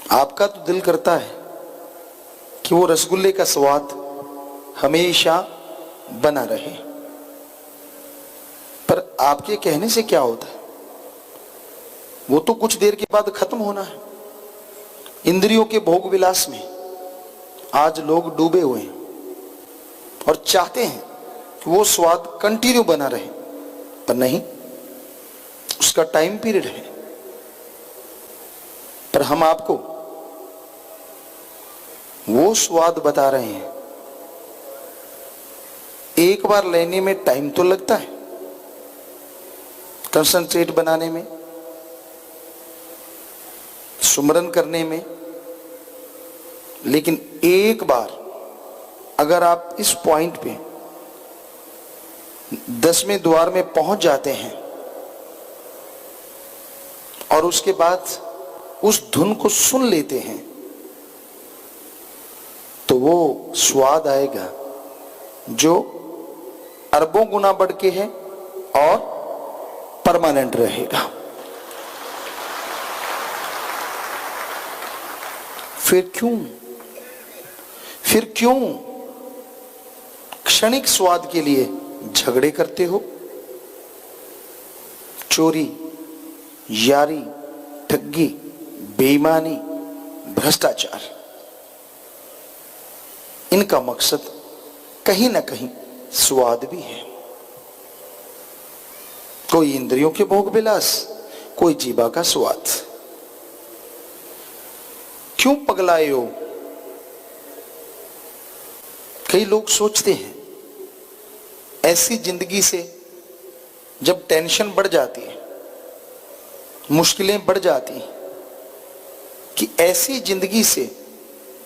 आपका तो दिल करता है कि वो रसगुल्ले का स्वाद हमेशा बना रहे, पर आपके कहने से क्या होता है? वो तो कुछ देर के बाद खत्म होना है। इंद्रियों के भोग विलास में आज लोग डूबे हुए हैं और चाहते हैं कि वो स्वाद कंटिन्यू बना रहे, पर नहीं, उसका टाइम पीरियड है। पर हम आपको वो स्वाद बता रहे हैं, एक बार लेने में टाइम तो लगता है, कंसंट्रेट बनाने में, सुमरन करने में, लेकिन एक बार अगर आप इस पॉइंट पे 10वें द्वार में पहुंच जाते हैं और उसके बाद उस धुन को सुन लेते हैं, तो वो स्वाद आएगा जो अरबों गुना बढ़ के है और परमानेंट रहेगा। फिर क्यों क्षणिक स्वाद के लिए झगड़े करते हो? चोरी, यारी, ठगी, बेईमानी, भ्रष्टाचार, इनका मकसद कहीं ना कहीं स्वाद भी है। कोई इंद्रियों के भोग विलास, कोई जीवा का स्वाद। क्यों पगलाए हो? कई लोग सोचते हैं ऐसी जिंदगी से जब टेंशन बढ़ जाती है, मुश्किलें बढ़ जाती हैं, कि ऐसी जिंदगी से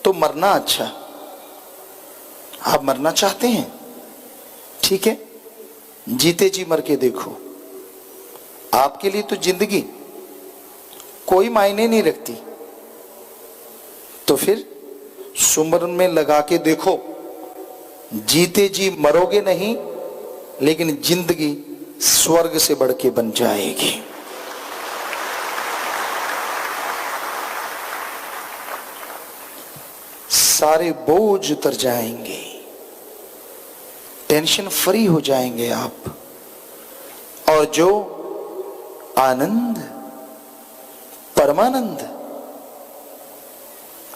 तो मरना अच्छा। आप मरना चाहते हैं, ठीक है, जीते जी मर के देखो। आपके लिए तो जिंदगी कोई मायने नहीं रखती, तो फिर सुमरन में लगा के देखो, जीते जी मरोगे नहीं, लेकिन जिंदगी स्वर्ग से बढ़ के बन जाएगी। सारे बोझ उतर जाएंगे, टेंशन फ्री हो जाएंगे आप, और जो आनंद, परमानंद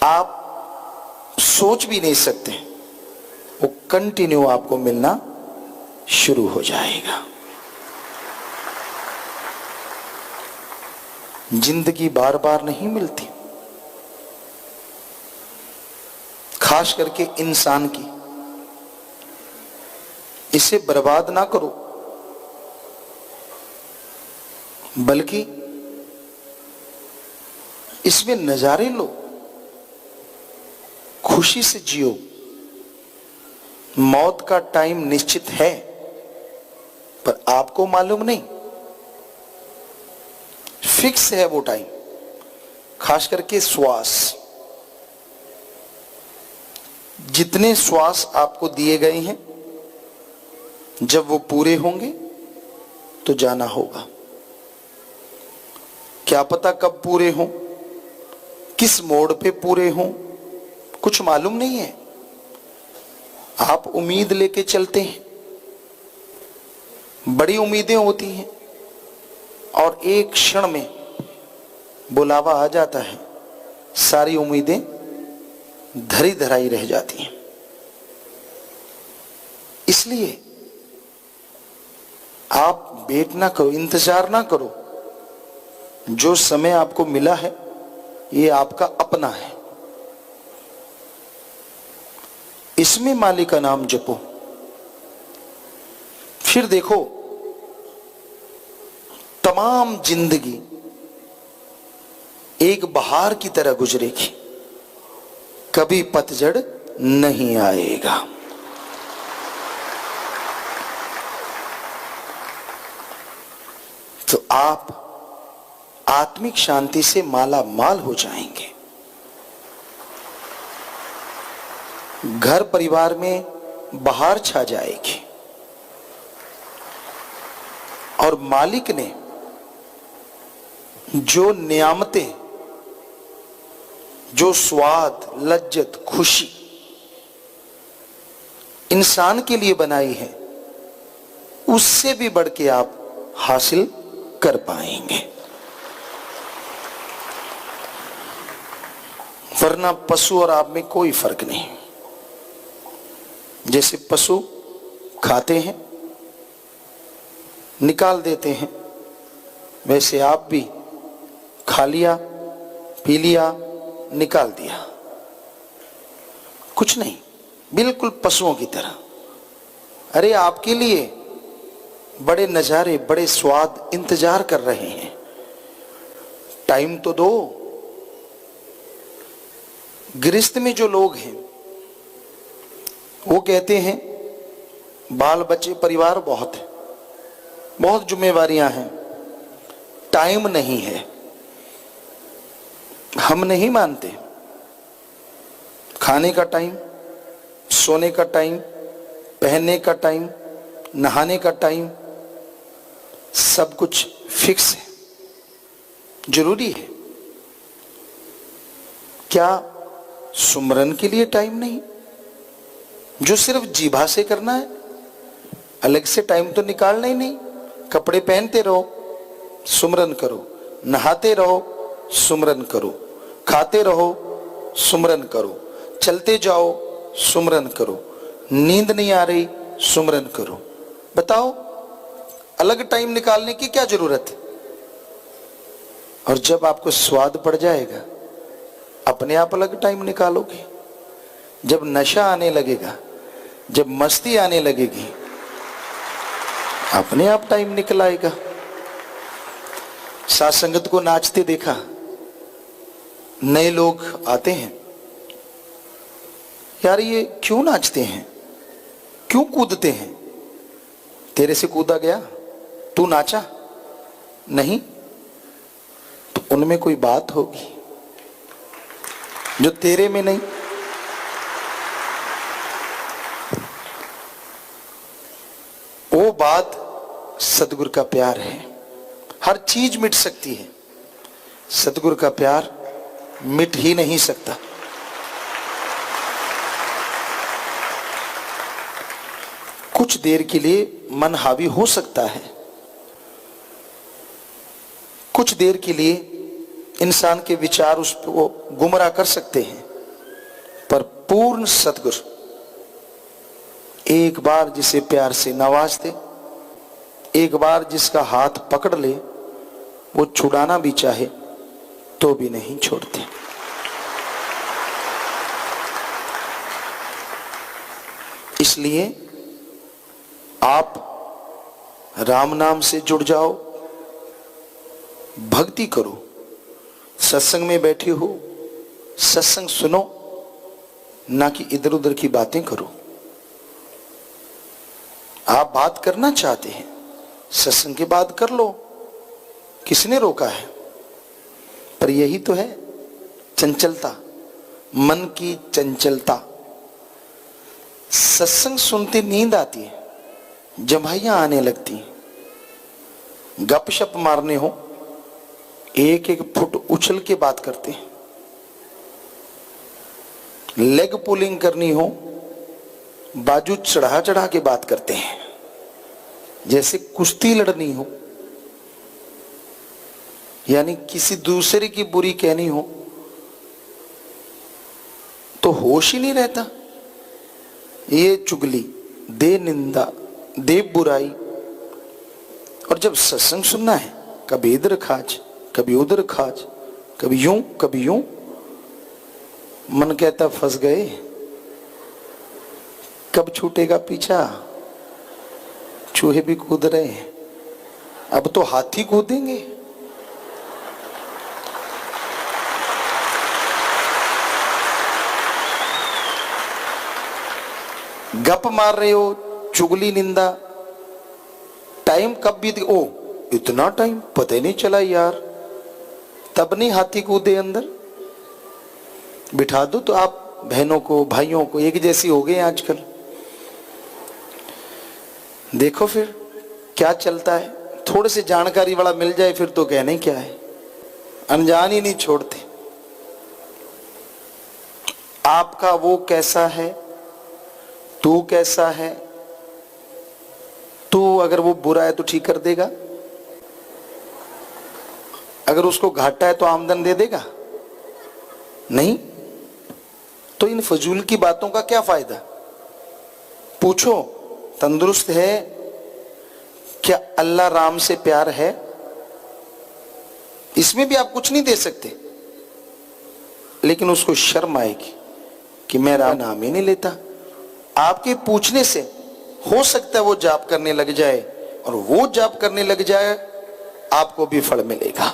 आप सोच भी नहीं सकते, वो कंटिन्यू आपको मिलना शुरू हो जाएगा। जिंदगी बार बार नहीं मिलती, खास करके इंसान की। इसे बर्बाद ना करो, बल्कि इसमें नजारे लो, खुशी से जियो। मौत का टाइम निश्चित है, पर आपको मालूम नहीं, फिक्स है वो टाइम। खास करके श्वास, जितने श्वास आपको दिए गए हैं, जब वो पूरे होंगे तो जाना होगा। क्या पता कब पूरे हों, किस मोड़ पे पूरे हों, कुछ मालूम नहीं है। आप उम्मीद लेके चलते हैं, बड़ी उम्मीदें होती हैं, और एक क्षण में बुलावा आ जाता है, सारी उम्मीदें धरी धराई रह जाती हैं। इसलिए आप वेट ना करो, इंतजार ना करो। जो समय आपको मिला है, ये आपका अपना है, इसमें मालिक का नाम जपो। फिर देखो, तमाम जिंदगी एक बहार की तरह गुजरेगी, कभी पतझड़ नहीं आएगा। तो आप आत्मिक शांति से माला माल हो जाएंगे। घर परिवार में बहार छा जाएगी, और मालिक ने जो नियामतें जो स्वाद, लज्जत, खुशी इंसान के लिए बनाई है, उससे भी बढ़ के आप हासिल कर पाएंगे। वरना पशु और आप में कोई फर्क नहीं। जैसे पशु खाते हैं, निकाल देते हैं, वैसे आप भी खा लिया, पी लिया, निकाल दिया, कुछ नहीं, बिल्कुल पशुओं की तरह। अरे आपके लिए बड़े नजारे, बड़े स्वाद इंतजार कर रहे हैं, टाइम तो दो। गृहस्थ में जो लोग हैं वो कहते हैं बाल बच्चे परिवार बहुत है, बहुत जिम्मेवारियां हैं, टाइम नहीं है। हम नहीं मानते। खाने का टाइम, सोने का टाइम, पहनने का टाइम, नहाने का टाइम, सब कुछ फिक्स है, जरूरी है। क्या सुमरन के लिए टाइम नहीं, जो सिर्फ जीभा से करना है? अलग से टाइम तो निकालना ही नहीं। कपड़े पहनते रहो, सुमरन करो, नहाते रहो, सुमरन करो, खाते रहो, सुमरन करो, चलते जाओ, सुमरन करो, नींद नहीं आ रही, सुमरन करो। बताओ अलग टाइम निकालने की क्या जरूरत है? और जब आपको स्वाद पड़ जाएगा, अपने आप अलग टाइम निकालोगे। जब नशा आने लगेगा, जब मस्ती आने लगेगी, अपने आप टाइम निकल आएगा। साथ संगत को नाचते देखा, नए लोग आते हैं, यार ये क्यों नाचते हैं, क्यों कूदते हैं? तेरे से कूदा गया, तू नाचा नहीं, तो उनमें कोई बात होगी जो तेरे में नहीं। वो बात सतगुरु का प्यार है। हर चीज मिट सकती है, सतगुरु का प्यार मिट ही नहीं सकता। कुछ देर के लिए मन हावी हो सकता है, कुछ देर के लिए इंसान के विचार उसको गुमराह कर सकते हैं, पर पूर्ण सतगुरु एक बार जिसे प्यार से नवाज दे, एक बार जिसका हाथ पकड़ ले, वो छुड़ाना भी चाहे तो भी नहीं छोड़ते। इसलिए आप राम नाम से जुड़ जाओ, भक्ति करो, सत्संग में बैठे हो, सत्संग सुनो, ना कि इधर उधर की बातें करो। आप बात करना चाहते हैं, सत्संग के बाद कर लो, किसने रोका है? पर यही तो है चंचलता, मन की चंचलता। सत्संग सुनते नींद आती है, जम्हाइयां आने लगती हैं, गपशप मारने हो, एक एक फुट उछल के बात करते हैं, लेग पुलिंग करनी हो, बाजू चढ़ा चढ़ा के बात करते हैं, जैसे कुश्ती लड़नी हो, यानी किसी दूसरे की बुरी कहनी हो तो होश ही नहीं रहता। ये चुगली, दे निंदा, दे बुराई। और जब सत्संग सुनना है, कभी इधर खाज, कभी उधर खाज, कभी यूं कभी यूं, मन कहता फंस गए, कब छूटेगा पीछा? चूहे भी कूद रहे हैं, अब तो हाथी कूदेंगे। गप मार रहे हो, चुगली निंदा, टाइम कब बीत गया, ओ इतना टाइम पता ही नहीं चला यार, तब नहीं हाथी कूदे अंदर। बिठा दो तो आप बहनों को, भाइयों को, एक जैसी हो गए आजकल। देखो फिर क्या चलता है। थोड़े से जानकारी वाला मिल जाए फिर तो कहने क्या है, अनजान ही नहीं छोड़ते। आपका वो कैसा है, तू कैसा है, तू अगर वो बुरा है तो ठीक कर देगा, अगर उसको घाटा है तो आमदन दे देगा? नहीं। तो इन फजूल की बातों का क्या फायदा? पूछो, तंदुरुस्त है क्या? अल्लाह राम से प्यार है? इसमें भी आप कुछ नहीं दे सकते, लेकिन उसको शर्म आएगी कि मैं राम नाम ही नहीं लेता। आपके पूछने से हो सकता है वो जाप करने लग जाए, और वो जाप करने लग जाए आपको भी फल मिलेगा।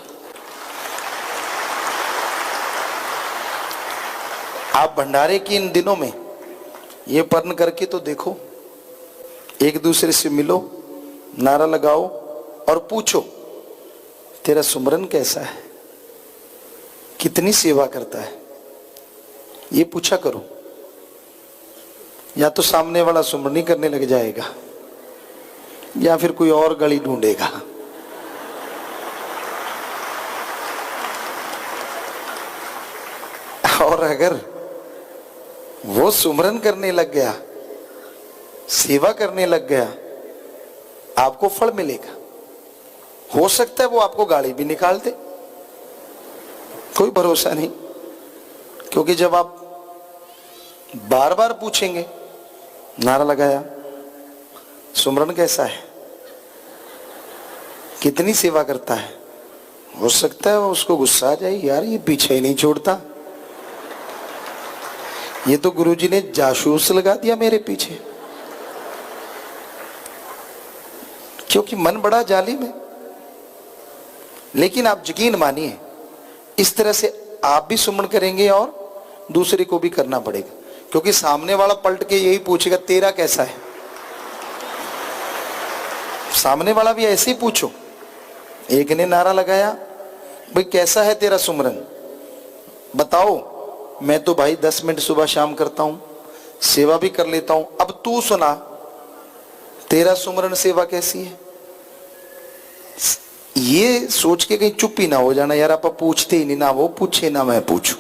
आप भंडारे की इन दिनों में ये पर्न करके तो देखो, एक दूसरे से मिलो, नारा लगाओ और पूछो तेरा सुमरन कैसा है, कितनी सेवा करता है, ये पूछा करो। या तो सामने वाला सुमरनी करने लग जाएगा या फिर कोई और गली ढूंढेगा। और अगर वो सुमरन करने लग गया, सेवा करने लग गया, आपको फल मिलेगा। हो सकता है वो आपको गाली भी निकाल दे, कोई भरोसा नहीं। क्योंकि जब आप बार बार पूछेंगे, नारा लगाया, सुमरन कैसा है, कितनी सेवा करता है, हो सकता है वो उसको गुस्सा आ जाए, यार ये पीछे ही नहीं छोड़ता, ये तो गुरुजी ने जासूस लगा दिया मेरे पीछे। क्योंकि मन बड़ा जालिम है। लेकिन आप यकीन मानिए, इस तरह से आप भी सुमन करेंगे और दूसरे को भी करना पड़ेगा। क्योंकि सामने वाला पलट के यही पूछेगा तेरा कैसा है। सामने वाला भी ऐसे ही पूछो। एक ने नारा लगाया, भाई कैसा है तेरा सुमरन, बताओ। मैं तो भाई 10 मिनट सुबह शाम करता हूं, सेवा भी कर लेता हूं। अब तू सुना, तेरा सुमरन सेवा कैसी है? ये सोच के कहीं चुप ही ना हो जाना, यार आप पूछते ही नहीं, ना वो पूछे ना मैं पूछूं।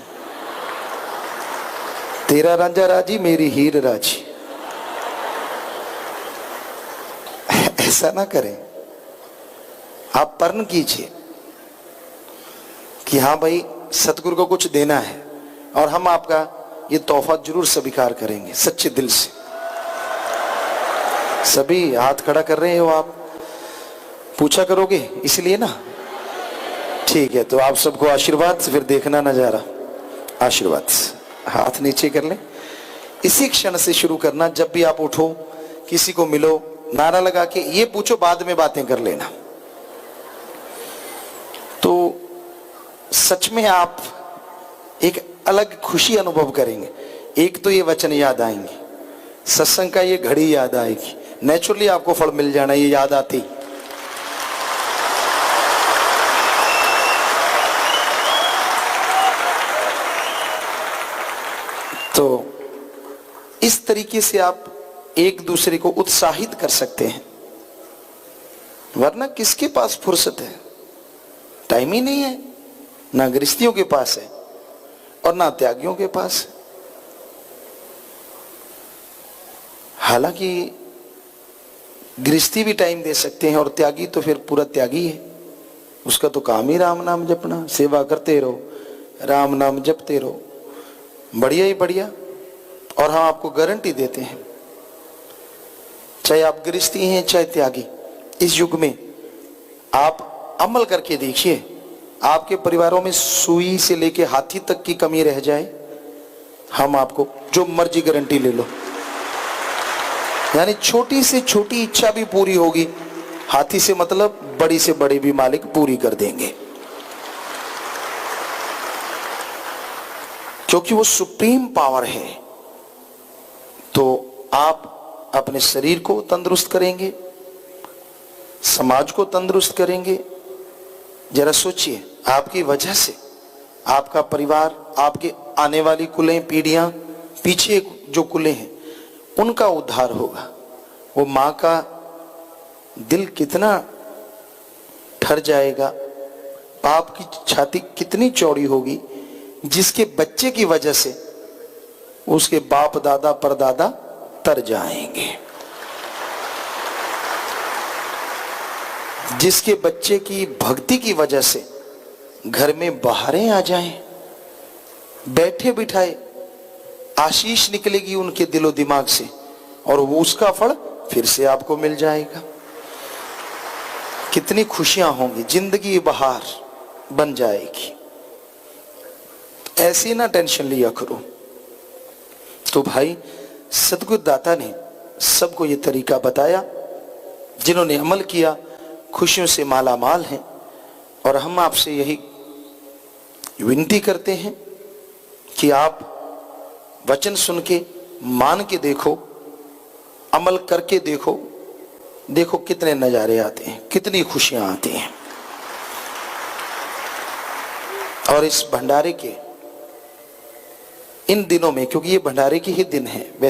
तेरा रांझा राजी, मेरी हीर राजी। ऐसा ना करें। आप पर्न कीजिए कि हाँ भाई सतगुरु को कुछ देना है और हम आपका ये तोहफा जरूर स्वीकार करेंगे सच्चे दिल से। सभी हाथ खड़ा कर रहे हो आप, पूछा करोगे इसलिए ना? ठीक है, तो आप सबको आशीर्वाद से फिर देखना नजारा। आशीर्वाद से हाथ नीचे कर ले। इसी क्षण से शुरू करना, जब भी आप उठो, किसी को मिलो, नारा लगा के ये पूछो, बाद में बातें कर लेना। तो सच में आप एक अलग खुशी अनुभव करेंगे। एक तो ये वचन याद आएंगे, सत्संग का ये घड़ी याद आएगी, नेचुरली आपको फल मिल जाना, ये याद आती। तो इस तरीके से आप एक दूसरे को उत्साहित कर सकते हैं। वरना किसके पास फुर्सत है? टाइम ही नहीं है। ना गृहस्थियों के पास है और ना त्यागियों के पास। हालांकि गृहस्थी भी टाइम दे सकते हैं और त्यागी तो फिर पूरा त्यागी है। उसका तो काम ही राम नाम जपना, सेवा करते रहो, राम नाम जपते रहो, बढ़िया ही बढ़िया। और हम आपको गारंटी देते हैं, चाहे आप गृहस्थी हैं चाहे त्यागी, इस युग में आप अमल करके देखिए, आपके परिवारों में सुई से लेके हाथी तक की कमी रह जाए, हम आपको जो मर्जी गारंटी ले लो, यानी छोटी से छोटी इच्छा भी पूरी होगी। हाथी से मतलब बड़ी से बड़ी भी मालिक पूरी कर देंगे, क्योंकि वो सुप्रीम पावर है। तो आप अपने शरीर को तंदुरुस्त करेंगे, समाज को तंदुरुस्त करेंगे। जरा सोचिए, आपकी वजह से आपका परिवार, आपके आने वाली कुलें, पीढ़ियां, पीछे जो कुलें हैं, उनका उद्धार होगा। वो माँ का दिल कितना ठर जाएगा, बाप की छाती कितनी चौड़ी होगी, जिसके बच्चे की वजह से उसके बाप दादा परदादा तर जाएंगे। जिसके बच्चे की भक्ति की वजह से घर में बहारें आ जाएं, बैठे बिठाए आशीष निकलेगी उनके दिलो दिमाग से, और वो उसका फल फिर से आपको मिल जाएगा। कितनी खुशियां होंगी, जिंदगी बहार बन जाएगी। ऐसी ना टेंशन लिया करो। तो भाई सतगुरु दाता ने सबको ये तरीका बताया, जिन्होंने अमल किया खुशियों से माला माल हैं। और हम आपसे यही विनती करते हैं कि आप वचन सुन के मान के देखो, अमल करके देखो, देखो कितने नजारे आते हैं, कितनी खुशियां आती हैं। और इस भंडारे के इन दिनों में, क्योंकि ये भंडारे के ही दिन है,